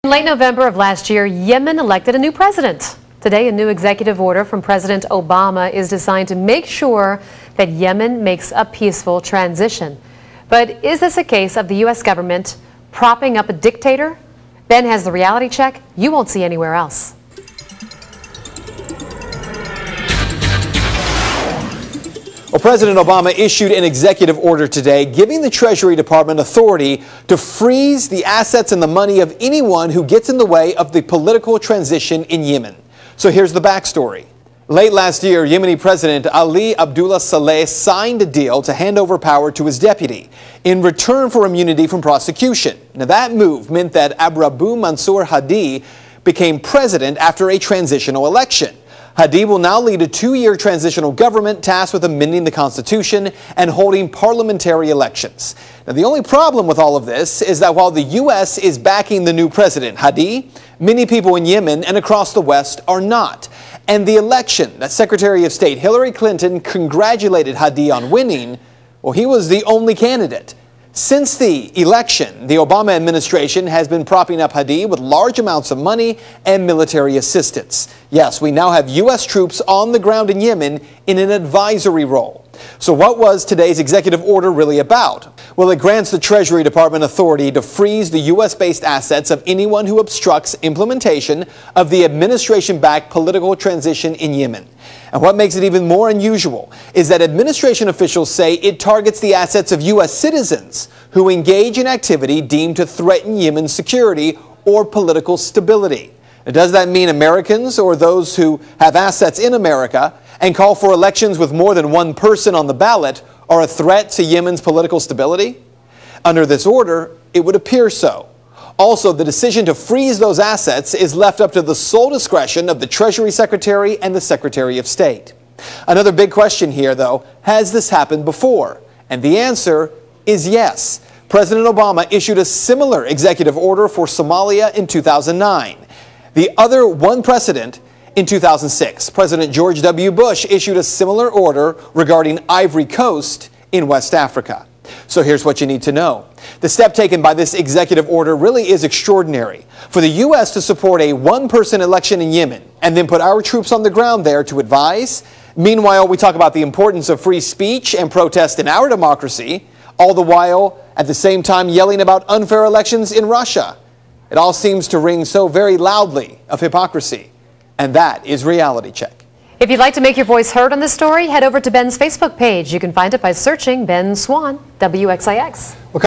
In late November of last year, Yemen elected a new president. Today, a new executive order from President Obama is designed to make sure that Yemen makes a peaceful transition. But is this a case of the U.S. government propping up a dictator? Ben has the reality check you won't see anywhere else. Well, President Obama issued an executive order today giving the Treasury Department authority to freeze the assets and the money of anyone who gets in the way of the political transition in Yemen. So here's the backstory. Late last year, Yemeni President Ali Abdullah Saleh signed a deal to hand over power to his deputy in return for immunity from prosecution. Now, that move meant that Abu Mansour Hadi became president after a transitional election. Hadi will now lead a 2-year transitional government tasked with amending the Constitution and holding parliamentary elections. Now, the only problem with all of this is that while the U.S. is backing the new president, Hadi, many people in Yemen and across the West are not. And the election that Secretary of State Hillary Clinton congratulated Hadi on winning, well, he was the only candidate. Since the election, the Obama administration has been propping up Hadi with large amounts of money and military assistance. Yes, we now have U.S. troops on the ground in Yemen in an advisory role. So what was today's executive order really about? Well, it grants the Treasury Department authority to freeze the U.S.-based assets of anyone who obstructs implementation of the administration-backed political transition in Yemen. And what makes it even more unusual is that administration officials say it targets the assets of U.S. citizens who engage in activity deemed to threaten Yemen's security or political stability. Now, does that mean Americans or those who have assets in America and call for elections with more than one person on the ballot are a threat to Yemen's political stability? Under this order, it would appear so. Also, the decision to freeze those assets is left up to the sole discretion of the Treasury Secretary and the Secretary of State. Another big question here, though, has this happened before? And the answer is yes. President Obama issued a similar executive order for Somalia in 2009. The other one precedent in 2006, President George W. Bush issued a similar order regarding Ivory Coast in West Africa. So here's what you need to know. The step taken by this executive order really is extraordinary. For the U.S. to support a one-person election in Yemen and then put our troops on the ground there to advise. Meanwhile, we talk about the importance of free speech and protest in our democracy, all the while at the same time yelling about unfair elections in Russia. It all seems to ring so very loudly of hypocrisy. And that is Reality Check. If you'd like to make your voice heard on this story, head over to Ben's Facebook page. You can find it by searching Ben Swan, WXIX.